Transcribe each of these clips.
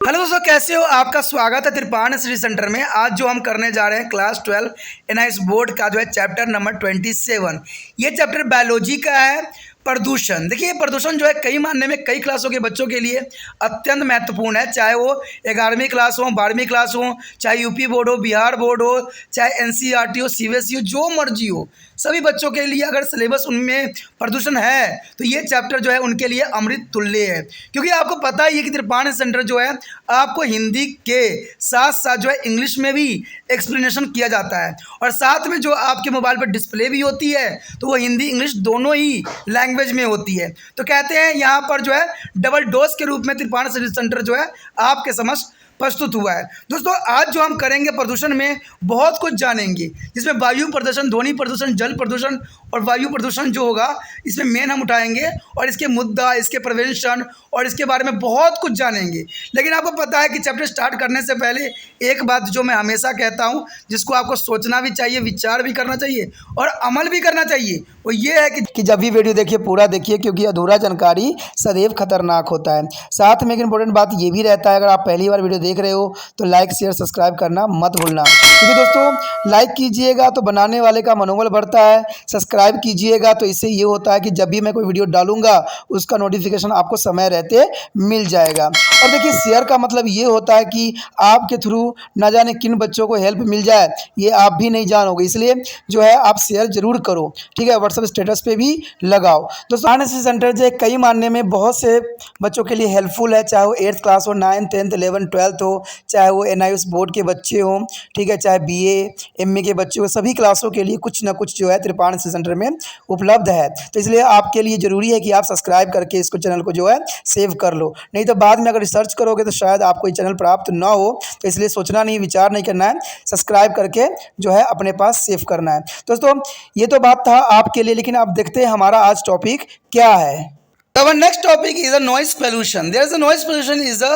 Hello दोस्तों, कैसे हो? आपका स्वागत है त्रिपाण स्टडी सेंटर में। आज जो हम करने जा रहे हैं क्लास 12 एनआईएस बोर्ड का जो है चैप्टर नंबर 27। ये चैप्टर बायोलॉजी का है, प्रदूषण। देखिए, प्रदूषण जो है कई मानने में कई क्लासों के बच्चों के लिए अत्यंत महत्वपूर्ण है, चाहे वो 11वीं क्लास हो, 12वीं क्लास हो, चाहे यूपी बोर्ड हो, बिहार बोर्ड हो, चाहे एनसीईआरटी हो, सीबीएसई हो, जो मर्जी हो। सभी बच्चों के लिए अगर सिलेबस उनमें प्रदूषण है तो ये चैप्टर जो है उनके लिए अमृत तुल्य है, क्योंकि आपको पता ही है कि त्रिपाण सेंटर जो है आपको हिंदी के साथ साथ जो है इंग्लिश में भी एक्सप्लेनेशन किया जाता है, और साथ में जो आपके मोबाइल पर डिस्प्ले भी होती है तो वो हिंदी इंग्लिश दोनों ही लैंग्वेज में होती है। तो कहते हैं यहाँ पर जो है डबल डोज के रूप में त्रिपाण सेंटर जो है आपके समक्ष प्रस्तुत हुआ है। दोस्तों, आज जो हम करेंगे प्रदूषण में बहुत कुछ जानेंगे, जिसमें वायु प्रदूषण, ध्वनि प्रदूषण, जल प्रदूषण और वायु प्रदूषण जो होगा इसमें मेन हम उठाएंगे, और इसके मुद्दा, इसके प्रिवेंशन और इसके बारे में बहुत कुछ जानेंगे। लेकिन आपको पता है कि चैप्टर स्टार्ट करने से पहले एक बात जो मैं हमेशा कहता हूँ, जिसको आपको सोचना भी चाहिए, विचार भी करना चाहिए और अमल भी करना चाहिए, वो ये है कि जब भी वीडियो देखिए पूरा देखिए, क्योंकि अधूरा जानकारी सदैव खतरनाक होता है। साथ में एक इंपॉर्टेंट बात ये भी रहता है, अगर आप पहली बार वीडियो देख रहे हो तो लाइक शेयर सब्सक्राइब करना मत भूलना, क्योंकि दोस्तों लाइक कीजिएगा तो बनाने वाले का मनोबल बढ़ता है, सब्सक्राइब कीजिएगा तो इससे ये होता है कि जब भी मैं कोई वीडियो डालूंगा उसका नोटिफिकेशन आपको समय रहते मिल जाएगा। और देखिए, शेयर का मतलब ये होता है कि आपके थ्रू न जाने किन बच्चों को हेल्प मिल जाए, ये आप भी नहीं जानोगे, इसलिए जो है आप शेयर जरूर करो, ठीक है। व्हाट्सएप स्टेटस पे भी लगाओ। दोस्तों, एनएसएस सेंटर जो है कई मानने में बहुत से बच्चों के लिए हेल्पफुल है, चाहे वो 8th क्लास हो, 9th 10th 11th 12th हो, चाहे वो एनआईएस बोर्ड के बच्चे हों, ठीक है, चाहे बीए एमए के बच्चे हो, सभी क्लासों के लिए कुछ ना कुछ जो है त्रिपाण सेंटर में उपलब्ध है। तो इसलिए आपके लिए ज़रूरी है कि आप सब्सक्राइब करके इसको चैनल को जो है सेव कर लो, नहीं तो बाद में अगर रिसर्च करोगे तो शायद आपको ये चैनल प्राप्त ना हो। तो इसलिए सोचना नहीं, विचार नहीं करना है, सब्सक्राइब करके जो है अपने पास सेव करना है। दोस्तों, ये तो बात था आपके लिए, लेकिन आप देखते हैं हमारा आज टॉपिक क्या है। Our next topic is a noise pollution. There is a noise pollution is the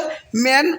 main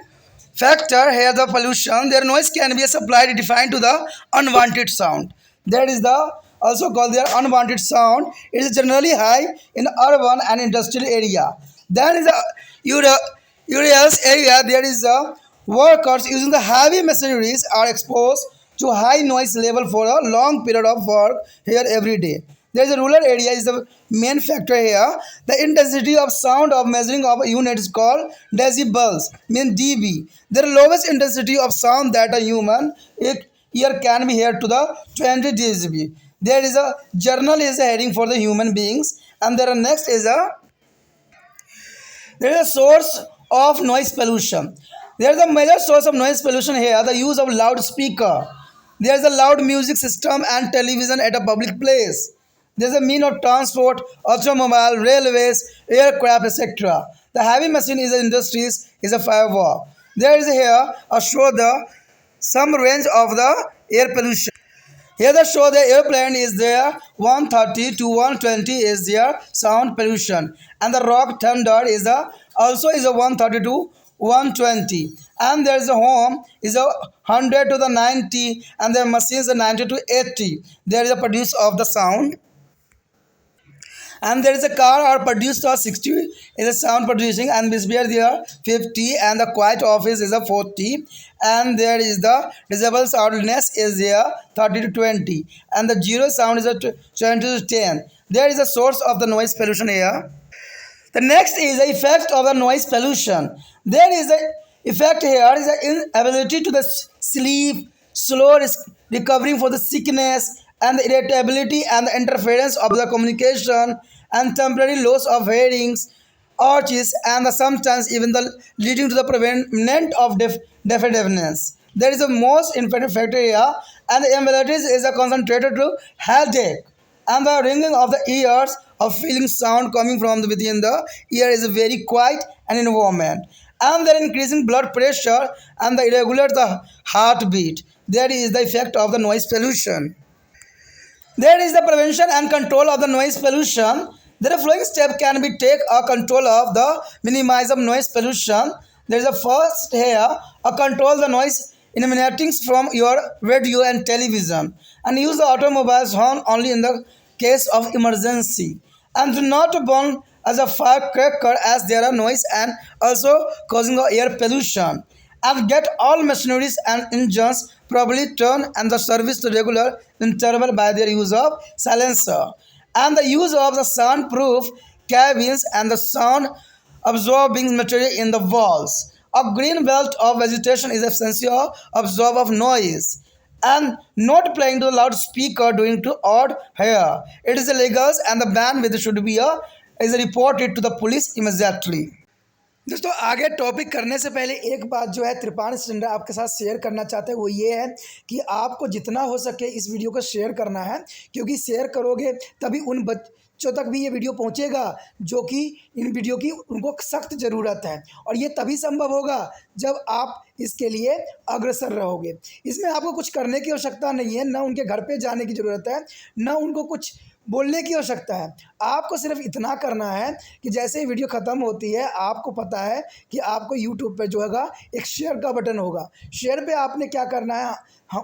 factor here. The pollution, their noise can be supplied defined to the unwanted sound. That is the also called their unwanted sound. It is generally high in urban and industrial area. Then is the rural area. There is the workers using the heavy machineries are exposed to high noise level for a long period of work here every day. There is a rural area is the main factor here. The intensity of sound of measuring of a unit is called decibels, mean dB. The lowest intensity of sound that a human ear can be heard to the 20 dB. There is a journal is a heading for the human beings, and there are next is a there is a source of noise pollution. There is a major source of noise pollution here, the use of loudspeaker. There is a loud music system and television at a public place. There is a mean of transport, automobile, railways, aircraft, etc. The heavy machine is the industries is a firewall. There is here a show the some range of the air pollution. Here the show the airplane is there 130 to 120 is their sound pollution, and the rock thunder is a also is a 130 to 120, and there is a home is a 100 to the 90, and the machines a 90 to 80. There is a produce of the sound, and there is a car are produced to 60 is a sound producing, and beer there 50, and the quiet office is a 40, and there is the disabled soundness is there 30 to 20, and the zero sound is a 20 to 10. There is a source of the noise pollution here. The next is the effect of the noise pollution. There is a effect here is the inability to the sleep, slow recovering for the sickness, and the irritability and the interference of the communication, and temporary loss of hearings, arches, and sometimes even the leading to the prevalence of deafness. There is a most important factor here, and the abilities is a concentrated to headache, and the ringing of the ears of feeling sound coming from within the ear is very quiet and environment, and the increasing blood pressure and the irregular the heartbeat. There is the effect of the noise pollution. There is the prevention and control of the noise pollution. The following step can be take a control of the minimize of noise pollution. There is a first here a control the noise emanating from your radio and television, and use the automobile's horn only in the case of emergency, and do not burn as a firecracker as there are noise and also causing air pollution. And get all machineries and engines properly turned and the service to regular interval by their use of silencer. And the use of the soundproof cabins and the sound absorbing material in the walls. A green belt of vegetation is essential absorb of noise and not playing to the loudspeaker doing to odd hair. It is illegal and the ban with should be is reported to the police immediately. दोस्तों आगे topic करने से पहले एक बात जो है त्रिपान standard आपके साथ शेयर करना चाहते हैं वो ये है कि आपको जितना हो सके इस वीडियो को शेयर करना है, क्योंकि शेयर करोगे तभी उन बच्चों तक भी ये वीडियो पहुंचेगा जो कि इन वीडियो की उनको सख्त ज़रूरत है, और ये तभी संभव होगा जब आप इसके लिए अग्रसर रहोगे। इसमें आपको कुछ करने की आवश्यकता नहीं है, ना उनके घर पे जाने की ज़रूरत है, ना उनको कुछ बोलने की आवश्यकता है। आपको सिर्फ इतना करना है कि जैसे ही वीडियो ख़त्म होती है आपको पता है कि आपको यूट्यूब पे जो होगा एक शेयर का बटन होगा। शेयर पे आपने क्या करना है,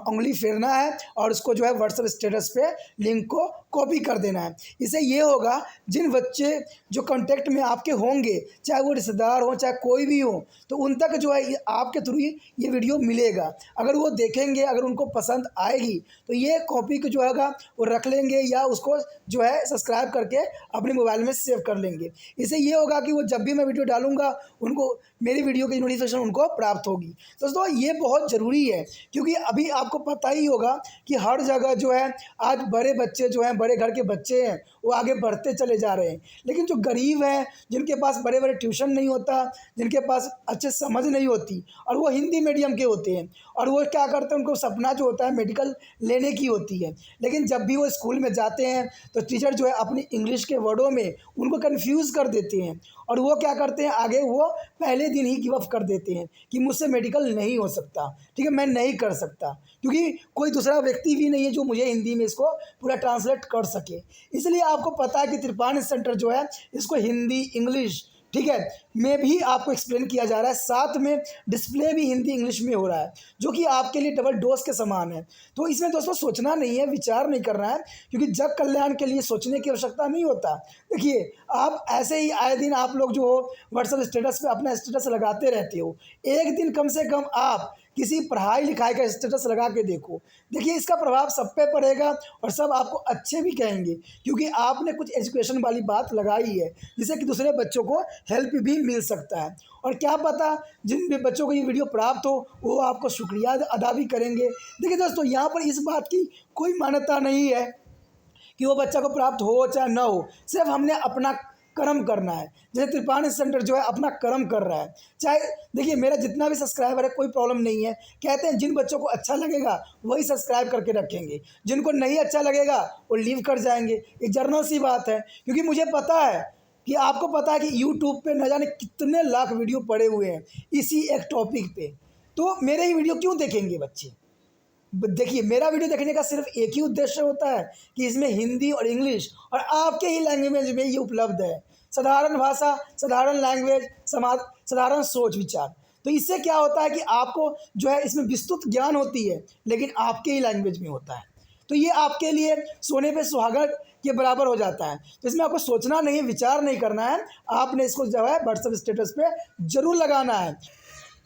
उंगली फेरना है और उसको जो है व्हाट्सएप स्टेटस पे लिंक को कॉपी कर देना है। इससे ये होगा जिन बच्चे जो कांटेक्ट में आपके होंगे, चाहे वो रिश्तेदार हो चाहे कोई भी हो, तो उन तक जो है आपके थ्रू ये वीडियो मिलेगा। अगर वो देखेंगे, अगर उनको पसंद आएगी तो ये कॉपी को जो होगा वो रख लेंगे या उसको जो है सब्सक्राइब करके अपने मोबाइल में सेव कर लेंगे। इससे ये होगा कि वो जब भी मैं वीडियो डालूंगा उनको मेरी वीडियो की नोटिफिकेशन उनको प्राप्त होगी। दोस्तों ये बहुत ज़रूरी है, क्योंकि अभी आपको पता ही होगा कि हर जगह जो है आज बड़े बच्चे जो हैं, बड़े घर के बच्चे हैं, वो आगे बढ़ते चले जा रहे हैं, लेकिन जो गरीब हैं, जिनके पास बड़े बड़े ट्यूशन नहीं होता, जिनके पास अच्छे समझ नहीं होती और वो हिंदी मीडियम के होते हैं और वो क्या करते हैं, उनको सपना जो होता है मेडिकल लेने की होती है, लेकिन जब भी वो स्कूल में जाते हैं तो टीचर जो है अपनी इंग्लिश के वर्डों में उनको कन्फ्यूज़ कर देते हैं और वो क्या करते हैं, आगे वो पहले दिन ही गिव अप कर देते हैं कि मुझसे मेडिकल नहीं हो सकता, ठीक है, मैं नहीं कर सकता, क्योंकि कोई दूसरा व्यक्ति भी नहीं है जो मुझे हिंदी में इसको पूरा ट्रांसलेट कर सके। इसलिए आपको पता है कि त्रिपान सेंटर जो है इसको हिंदी, इंग्लिश, ठीक है, में भी आपको एक्सप्लेन किया जा रहा है, साथ में डिस्प्ले भी हिंदी इंग्लिश में हो रहा है, जो कि आपके लिए डबल डोज के समान है। तो इसमें दोस्तों सोचना नहीं है, विचार नहीं करना है, क्योंकि जग कल्याण के लिए सोचने की आवश्यकता नहीं होता। देखिए आप ऐसे ही आए दिन आप लोग जो हो व्हाट्सएप स्टेटस पे अपना स्टेटस लगाते रहते हो, एक दिन कम से कम आप किसी पढ़ाई लिखाई का स्टेटस लगा के देखो, देखिए इसका प्रभाव सब पे पड़ेगा और सब आपको अच्छे भी कहेंगे, क्योंकि आपने कुछ एजुकेशन वाली बात लगाई है जिससे कि दूसरे बच्चों को हेल्प भी मिल सकता है। और क्या पता जिन भी बच्चों को ये वीडियो प्राप्त हो वो आपको शुक्रिया अदा भी करेंगे। देखिए दोस्तों यहाँ पर इस बात की कोई मान्यता नहीं है कि वो बच्चा को प्राप्त हो चाहे ना हो, सिर्फ हमने अपना कर्म करना है। जैसे त्रिपान सेंटर जो है अपना कर्म कर रहा है, चाहे देखिए मेरा जितना भी सब्सक्राइबर है कोई प्रॉब्लम नहीं है, कहते हैं जिन बच्चों को अच्छा लगेगा वही सब्सक्राइब करके रखेंगे, जिनको नहीं अच्छा लगेगा वो लीव कर जाएंगे। ये जर्नल सी बात है, क्योंकि मुझे पता है कि आपको पता है कि यूट्यूब पे न जाने कितने लाख वीडियो पड़े हुए हैं इसी एक टॉपिक पे, तो मेरे ही वीडियो क्यों देखेंगे बच्चे। देखिए मेरा वीडियो देखने का सिर्फ एक ही उद्देश्य होता है कि इसमें हिंदी और इंग्लिश और आपके ही लैंग्वेज में ये उपलब्ध है, साधारण भाषा, साधारण लैंग्वेज, साधारण सोच विचार। तो इससे क्या होता है कि आपको जो है इसमें विस्तृत ज्ञान होती है, लेकिन आपके ही लैंग्वेज में होता है, तो ये आपके लिए सोने पे सुहागा के बराबर हो जाता है। तो इसमें आपको सोचना नहीं है, विचार नहीं करना है, आपने इसको जो है व्हाट्सएप स्टेटस पे जरूर लगाना है।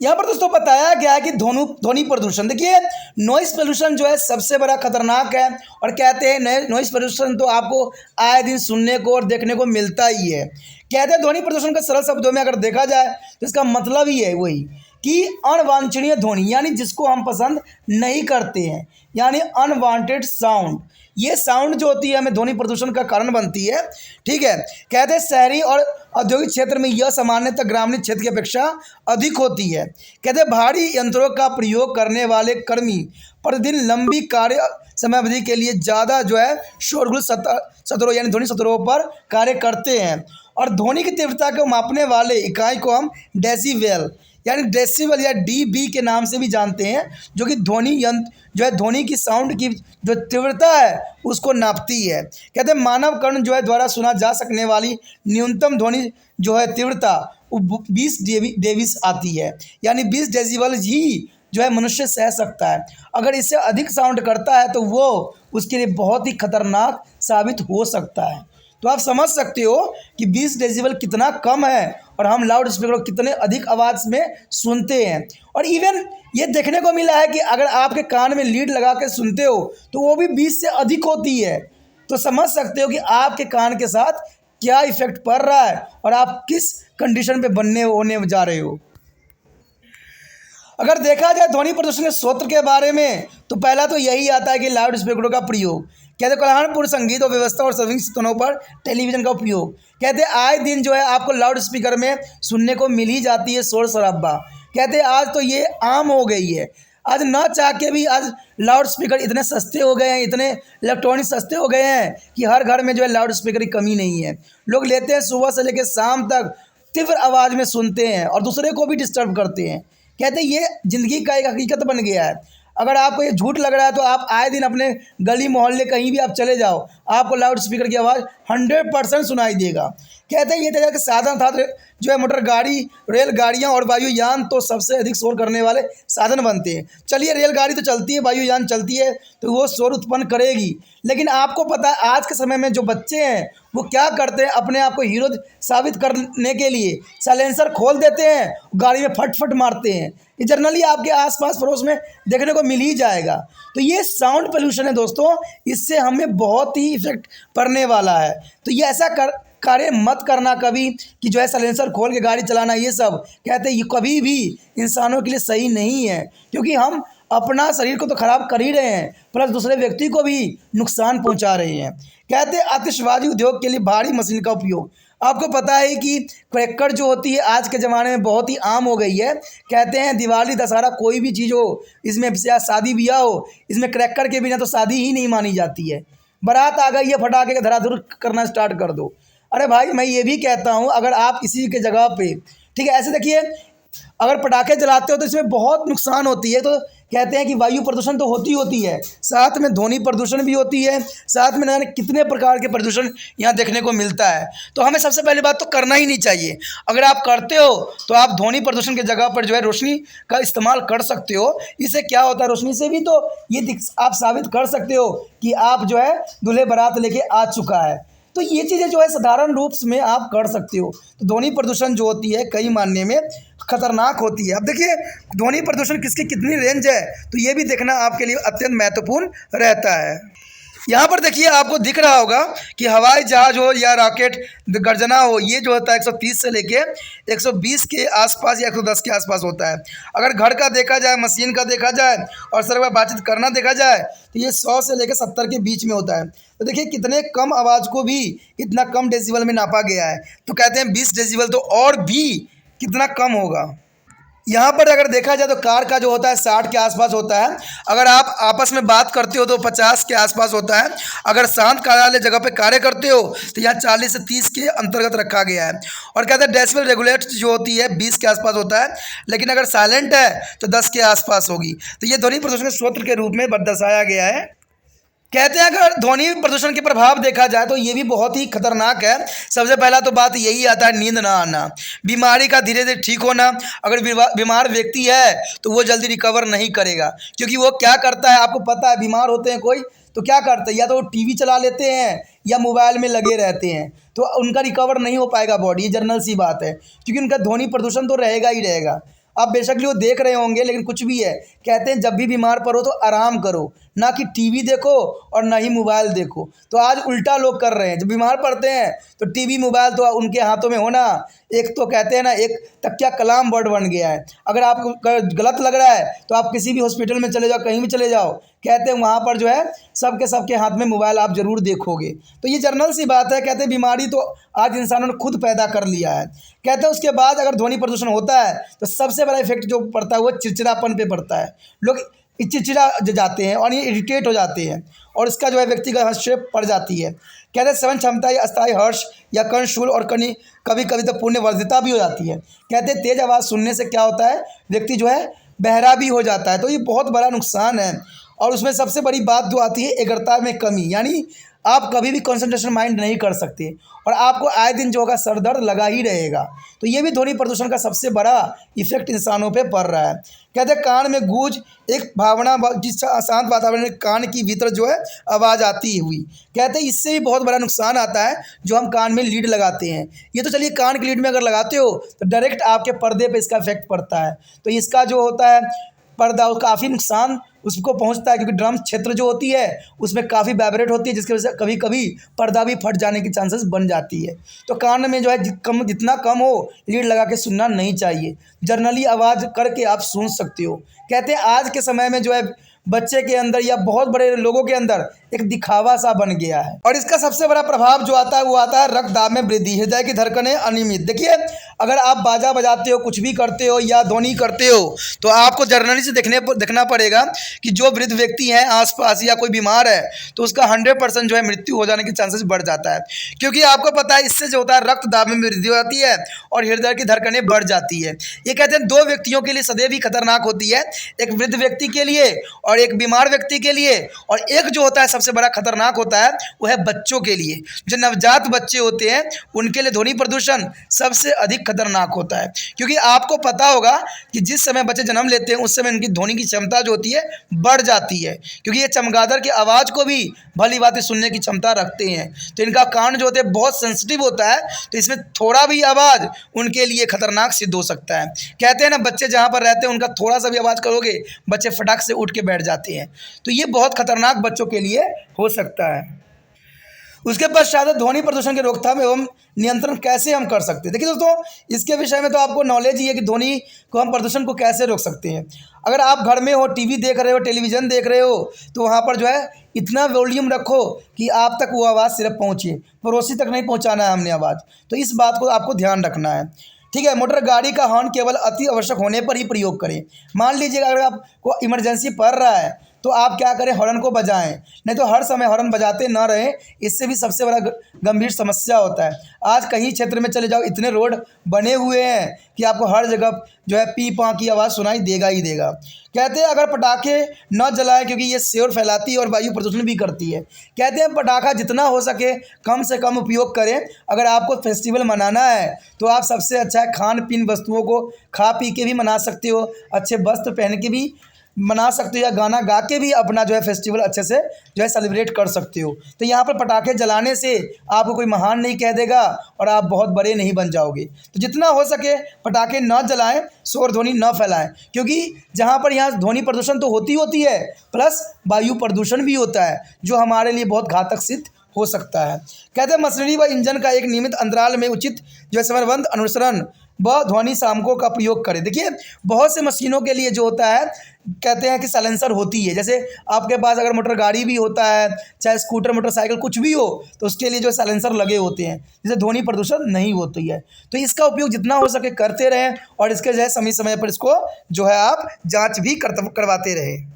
यहाँ पर दोस्तों बताया गया है कि ध्वनि प्रदूषण, देखिए नॉइस पोल्यूशन जो है सबसे बड़ा खतरनाक है, और कहते हैं नॉइस पोल्यूशन तो आपको आए दिन सुनने को और देखने को मिलता ही है। कहते हैं ध्वनि प्रदूषण का सरल शब्दों में अगर देखा जाए तो इसका मतलब ही है वही कि अनवांछनीय ध्वनि, यानी जिसको हम पसंद नहीं करते हैं, यानी अनवांटेड साउंड। ये साउंड जो होती है हमें ध्वनि प्रदूषण का कारण बनती है, ठीक है। कहते हैं शहरी और औद्योगिक क्षेत्र में यह सामान्यतः ग्रामीण क्षेत्र की अपेक्षा अधिक होती है। कहते हैं भारी यंत्रों का प्रयोग करने वाले कर्मी प्रतिदिन लंबी कार्य समय अवधि के लिए ज़्यादा जो है शोरगुल सतरों यानी ध्वनि सतरों पर कार्य करते हैं, और ध्वनि की तीव्रता को मापने वाले इकाई को हम डेसीबल यानी डेसिबल या डीबी के नाम से भी जानते हैं, जो कि ध्वनि यंत्र जो है ध्वनि की साउंड की जो तीव्रता है उसको नापती है। कहते हैं मानव कर्ण जो है द्वारा सुना जा सकने वाली न्यूनतम ध्वनि जो है तीव्रता वो 20 डेसिबल आती है, यानी 20 डेसिबल ही जो है मनुष्य सह सकता है। अगर इससे अधिक साउंड करता है तो वो उसके लिए बहुत ही खतरनाक साबित हो सकता है। तो आप समझ सकते हो कि 20 डेसिबल कितना कम है और हम लाउड स्पीकर को कितने अधिक आवाज़ में सुनते हैं। और इवन ये देखने को मिला है कि अगर आपके कान में लीड लगा के सुनते हो तो वो भी 20 से अधिक होती है। तो समझ सकते हो कि आपके कान के साथ क्या इफेक्ट पड़ रहा है और आप किस कंडीशन पे बनने होने जा रहे हो। अगर देखा जाए ध्वनि प्रदूषण के स्रोत के बारे में तो पहला तो यही आता है कि लाउड स्पीकरों का प्रयोग। कहते कल्याणपुर संगीत और व्यवस्था और सभी स्थानों पर टेलीविज़न का उपयोग। कहते आए दिन जो है आपको लाउड स्पीकर में सुनने को मिल ही जाती है शोर शराबा। कहते आज तो ये आम हो गई है। आज ना चाह के भी आज लाउड स्पीकर इतने सस्ते हो गए हैं, इतने इलेक्ट्रॉनिक सस्ते हो गए हैं कि हर घर में जो है लाउड स्पीकर की कमी नहीं है। लोग लेते हैं सुबह से लेकर शाम तक तीव्र आवाज़ में सुनते हैं और दूसरे को भी डिस्टर्ब करते हैं। कहते हैं ये ज़िंदगी का एक हकीकत बन गया है। अगर आपको ये झूठ लग रहा है तो आप आए दिन अपने गली मोहल्ले कहीं भी आप चले जाओ, आपको लाउड स्पीकर की आवाज़ 100% सुनाई देगा। कहते हैं ये तरह के साधन था जो है मोटर गाड़ी, रेलगाड़ियाँ और वायुयान तो सबसे अधिक शोर करने वाले साधन बनते हैं। चलिए रेलगाड़ी तो चलती है, वायुयान चलती है तो वो शोर उत्पन्न करेगी, लेकिन आपको पता है आज के समय में जो बच्चे हैं वो क्या करते हैं, अपने आप को हीरो साबित करने के लिए साइलेंसर खोल देते हैं, गाड़ी में फट मारते हैं। ये जनरली आपके आसपास पड़ोस में देखने को मिल ही जाएगा। तो ये साउंड पोल्यूशन है दोस्तों, इससे हमें बहुत ही इफेक्ट पड़ने वाला है। तो ये ऐसा कार्य मत करना कभी कि जो है साइलेंसर खोल के गाड़ी चलाना, ये सब कहते हैं ये कभी भी इंसानों के लिए सही नहीं है, क्योंकि हम अपना शरीर को तो खराब कर ही रहे हैं प्लस दूसरे व्यक्ति को भी नुकसान पहुंचा रहे हैं। कहते हैं आतिशबाजी उद्योग के लिए भारी मशीन का उपयोग। आपको पता है कि क्रैकर जो होती है आज के ज़माने में बहुत ही आम हो गई है। कहते हैं दिवाली दशहरा कोई भी चीज़ हो, इसमें शादी ब्याह हो, इसमें क्रैकर के बिना तो शादी ही नहीं मानी जाती है। बारात आ गई है, फटाके का धड़ाधड़ करना स्टार्ट कर दो। अरे भाई मैं ये भी कहता हूँ अगर आप इसी के जगह पे ठीक है ऐसे देखिए, अगर पटाखे जलाते हो तो इसमें बहुत नुकसान होती है। तो कहते हैं कि वायु प्रदूषण तो होती है, साथ में ध्वनि प्रदूषण भी होती है, साथ में न जाने कितने प्रकार के प्रदूषण यहाँ देखने को मिलता है। तो हमें सबसे पहली बात तो करना ही नहीं चाहिए। अगर आप करते हो तो आप ध्वनि प्रदूषण की जगह पर जो है रोशनी का इस्तेमाल कर सकते हो। इससे क्या होता है, रोशनी से भी तो ये आप साबित कर सकते हो कि आप जो है दूल्हे बारात लेके आ चुका है। तो ये चीज़ें जो है साधारण रूप में आप कर सकते हो। तो ध्वनि प्रदूषण जो होती है कई मायने में खतरनाक होती है। अब देखिए ध्वनि प्रदूषण किसकी कितनी रेंज है तो ये भी देखना आपके लिए अत्यंत महत्वपूर्ण रहता है। यहाँ पर देखिए आपको दिख रहा होगा कि हवाई जहाज़ हो या रॉकेट गर्जना हो, ये जो होता है 130 से लेके 120 के आसपास या 110 के आसपास होता है। अगर घर का देखा जाए, मशीन का देखा जाए और सर में बातचीत करना देखा जाए तो ये 100 से लेकर 70 के बीच में होता है। तो देखिए कितने कम आवाज़ को भी इतना कम डेसिबल में नापा गया है। तो कहते हैं 20 डेसिबल तो और भी कितना कम होगा। यहाँ पर अगर देखा जाए तो कार का जो होता है 60 के आसपास होता है। अगर आप आपस में बात करते हो तो 50 के आसपास होता है। अगर शांत कार्यालय जगह पे कार्य करते हो तो यहाँ 40 से 30 के अंतर्गत रखा गया है। और कहते हैं डेसिबल रेगुलेट जो होती है 20 के आसपास होता है, लेकिन अगर साइलेंट है तो 10 के आसपास होगी। तो ये ध्वनि प्रदूषण के स्रोत के रूप में दर्शाया गया है। कहते हैं अगर ध्वनि प्रदूषण के प्रभाव देखा जाए तो ये भी बहुत ही खतरनाक है। सबसे पहला तो बात यही आता है नींद ना आना, बीमारी का धीरे धीरे ठीक होना। अगर बीमार व्यक्ति है तो वो जल्दी रिकवर नहीं करेगा, क्योंकि वो क्या करता है आपको पता है, बीमार होते हैं कोई तो क्या करते हैं, या तो वो टीवी चला लेते हैं या मोबाइल में लगे रहते हैं, तो उनका रिकवर नहीं हो पाएगा बॉडी। ये जनरल सी बात है, क्योंकि उनका ध्वनि प्रदूषण तो रहेगा ही रहेगा। आप बेशक वो देख रहे होंगे, लेकिन कुछ भी है, कहते हैं जब भी बीमार पड़ो तो आराम करो, ना कि टीवी देखो और ना ही मोबाइल देखो। तो आज उल्टा लोग कर रहे हैं, जब बीमार पड़ते हैं तो टीवी मोबाइल तो उनके हाथों में होना एक तो कहते हैं ना एक तकिया कलाम वर्ड बन गया है। अगर आपको गलत लग रहा है तो आप किसी भी हॉस्पिटल में चले जाओ, कहीं भी चले जाओ, कहते हैं वहाँ पर जो है सबके हाथ में मोबाइल आप ज़रूर देखोगे। तो ये जनरल सी बात है। कहते हैं बीमारी तो आज इंसानों ने खुद पैदा कर लिया है। कहते हैं उसके बाद अगर ध्वनि प्रदूषण होता है तो सबसे बड़ा इफेक्ट जो पड़ता है वो चिड़चिड़ापन पे पड़ता है। लोग चिड़चिड़ा जाते हैं और ये इरिटेट हो जाते हैं और इसका जो है व्यक्तिगत हस्तक्षेप पड़ जाती है। कहते हैं श्रवण क्षमता या अस्थायी हर्ष या कर्णशूल और कभी कभी तो पुण्यवर्धिता भी हो जाती है। कहते हैं तेज़ आवाज़ सुनने से क्या होता है, व्यक्ति जो है बहरा भी हो जाता है। तो ये बहुत बड़ा नुकसान है। और उसमें सबसे बड़ी बात जो आती है एकाग्रता में कमी, यानी आप कभी भी कंसंट्रेशन माइंड नहीं कर सकते और आपको आए दिन जो होगा सर दर्द लगा ही रहेगा। तो ये भी ध्वनि प्रदूषण का सबसे बड़ा इफेक्ट इंसानों पे पड़ रहा है। कहते हैं कान में गूंज एक भावना, जिस शांत वातावरण में कान की भीतर जो है आवाज़ आती हुई, कहते हैं इससे भी बहुत बड़ा नुकसान आता है जो हम कान में लीड लगाते हैं। ये तो चलिए कान की लीड में अगर लगाते हो तो डायरेक्ट आपके पर्दे पे इसका इफेक्ट पड़ता है। तो इसका जो होता है पर्दा, काफ़ी नुकसान उसको पहुंचता है, क्योंकि ड्रम क्षेत्र जो होती है उसमें काफ़ी वाइब्रेट होती है, जिसकी वजह से कभी कभी पर्दा भी फट जाने की चांसेस बन जाती है। तो कान में जो है जितना कम हो लीड लगा के सुनना नहीं चाहिए। जर्नली आवाज़ करके आप सुन सकते हो। कहते हैं आज के समय में जो है बच्चे के अंदर या बहुत बड़े लोगों के अंदर एक दिखावा सा बन गया है, और इसका सबसे बड़ा प्रभाव जो आता है वो आता है रक्त दाब में वृद्धि, हृदय की धड़कनें अनियमित। देखिए अगर आप बाजा बजाते हो, कुछ भी करते हो या ध्वनि करते हो, तो आपको जर्नली से देखना पड़ेगा कि जो वृद्ध व्यक्ति हैं आसपास या कोई बीमार है तो उसका 100% जो है मृत्यु हो जाने की चांसेस बढ़ जाता है। क्योंकि आपको पता है इससे जो होता है रक्त दाब में वृद्धि होती है और हृदय की धड़कनें बढ़ जाती है। ये कहते हैं दो व्यक्तियों के लिए सदैव ही खतरनाक होती है, एक वृद्ध व्यक्ति के लिए और एक बीमार व्यक्ति के लिए, और एक जो होता है सबसे बड़ा खतरनाक होता है वो है बच्चों के लिए। जो नवजात बच्चे होते हैं उनके लिए ध्वनि प्रदूषण सबसे अधिक खतरनाक होता है, क्योंकि आपको पता होगा कि जिस समय बच्चे जन्म लेते हैं उस समय उनकी ध्वनि की क्षमता जो होती है बढ़ जाती है, क्योंकि ये चमगादड़ की आवाज़ को भी भली बातें सुनने की क्षमता रखते हैं। तो इनका कान जो होते हैं बहुत सेंसिटिव होता है, तो इसमें थोड़ा भी आवाज़ उनके लिए खतरनाक सिद्ध हो सकता है। कहते हैं ना बच्चे जहाँ पर रहते हैं उनका थोड़ा सा भी आवाज़ करोगे बच्चे फटाक से उठ के बैठ जाते हैं। तो ये बहुत खतरनाक बच्चों के लिए हो सकता है। उसके पश्चात ध्वनि प्रदूषण की रोकथाम एवं नियंत्रण कैसे हम कर सकते हैं। देखिए दोस्तों, इसके विषय में तो आपको नॉलेज ही है कि ध्वनि को हम प्रदूषण को कैसे रोक सकते हैं। अगर आप घर में हो, टीवी देख रहे हो, टेलीविज़न देख रहे हो, तो वहाँ पर जो है इतना वॉल्यूम रखो कि आप तक वो आवाज़ सिर्फ पहुँचे, पड़ोसी तक नहीं पहुँचाना है हमने आवाज़। तो इस बात को आपको ध्यान रखना है, ठीक है। मोटर गाड़ी का हॉर्न केवल अति आवश्यक होने पर ही प्रयोग करें। मान लीजिए अगर आपको इमरजेंसी पड़ रहा है तो आप क्या करें, हॉर्न को बजाएं, नहीं तो हर समय हॉर्न बजाते ना रहें। इससे भी सबसे बड़ा गंभीर समस्या होता है। आज कहीं क्षेत्र में चले जाओ, इतने रोड बने हुए हैं कि आपको हर जगह जो है पी पा की आवाज़ सुनाई देगा ही देगा। कहते हैं अगर पटाखे न जलाएं, क्योंकि ये शोर फैलाती है और वायु प्रदूषण भी करती है। कहते हैं पटाखा जितना हो सके कम से कम उपयोग करें। अगर आपको फेस्टिवल मनाना है तो आप सबसे अच्छा है खान पीन वस्तुओं को खा पी के भी मना सकते हो, अच्छे वस्त्र पहन के भी मना सकते हो, या गाना गा के भी अपना जो है फेस्टिवल अच्छे से जो है सेलिब्रेट कर सकते हो। तो यहाँ पर पटाखे जलाने से आपको कोई महान नहीं कह देगा और आप बहुत बड़े नहीं बन जाओगे। तो जितना हो सके पटाखे न जलाएं, शोर ध्वनि न फैलाएं, क्योंकि जहाँ पर यहाँ ध्वनि प्रदूषण तो होती है प्लस वायु प्रदूषण भी होता है जो हमारे लिए बहुत घातक सिद्ध हो सकता है। कहते हैं मशीनरी व इंजन का एक नियमित अंतराल में उचित जो है समयबद्ध अनुसरण व ध्वनि शामकों का प्रयोग करें। देखिए बहुत से मशीनों के लिए जो होता है कहते हैं कि साइलेंसर होती है। जैसे आपके पास अगर मोटर गाड़ी भी होता है, चाहे स्कूटर मोटरसाइकिल कुछ भी हो, तो उसके लिए जो साइलेंसर लगे होते हैं जिससे ध्वनि प्रदूषण नहीं होती है। तो इसका उपयोग जितना हो सके करते रहें और इसके जो है समय समय पर इसको जो है आप जाँच भी करवाते रहें।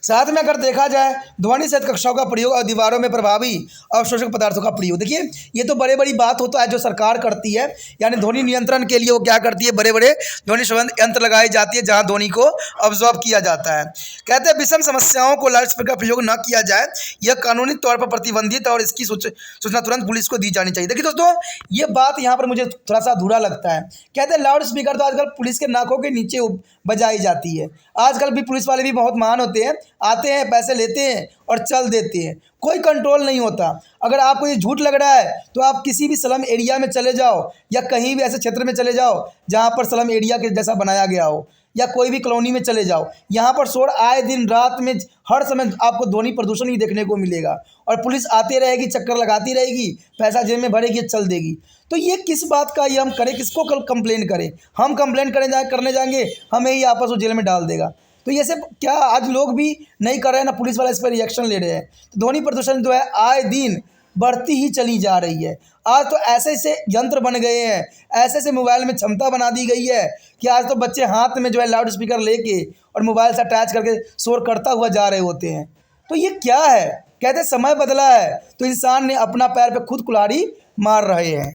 साथ में अगर देखा जाए ध्वनि सहित कक्षाओं का प्रयोग और दीवारों में प्रभावी अवशोषक पदार्थों का प्रयोग। देखिए ये तो बड़े बड़ी बात होता है जो सरकार करती है, यानी ध्वनि नियंत्रण के लिए वो क्या करती है, बड़े बड़े ध्वनि शोधन यंत्र लगाई जाती है जहां ध्वनि को अब्जॉर्ब किया जाता है। कहते हैं विषम समस्याओं को लाउडस्पीकर का प्रयोग न किया जाए, यह कानूनी तौर पर प्रतिबंधित और इसकी सूचना तुरंत पुलिस को दी जानी चाहिए। देखिए दोस्तों, ये बात यहाँ पर मुझे थोड़ा सा अधूरा लगता है। कहते हैं लाउड स्पीकर तो आजकल पुलिस के नाकों के नीचे बजाई जाती है। आजकल भी पुलिस वाले भी बहुत महान होते हैं, आते हैं पैसे लेते हैं और चल देते हैं, कोई कंट्रोल नहीं होता। अगर आपको ये झूठ लग रहा है तो आप किसी भी स्लम एरिया में चले जाओ या कहीं भी ऐसे क्षेत्र में चले जाओ जहाँ पर स्लम एरिया के जैसा बनाया गया हो, या कोई भी कॉलोनी में चले जाओ, यहाँ पर शोर आए दिन रात में हर समय आपको ध्वनि प्रदूषण ही देखने को मिलेगा और पुलिस आती रहेगी, चक्कर लगाती रहेगी, पैसा जेब में भरेगी, चल देगी। तो ये किस बात का ये हम करें, किसको कंप्लेन करें? हम कंप्लेन करने जाएंगे हमें ही आपस में जेल में डाल देगा। तो ये सब क्या आज लोग भी नहीं कर रहे हैं ना, पुलिस वाले इस पर रिएक्शन ले रहे हैं। तो ध्वनि प्रदूषण जो है आए दिन बढ़ती ही चली जा रही है। आज तो ऐसे ऐसे यंत्र बन गए हैं, ऐसे ऐसे मोबाइल में क्षमता बना दी गई है कि आज तो बच्चे हाथ में जो है लाउड स्पीकर लेके और मोबाइल से अटैच करके शोर करता हुआ जा रहे होते हैं। तो ये क्या है? कहते समय बदला है तो इंसान ने अपना पैर पे खुद कुल्हाड़ी मार रहे हैं।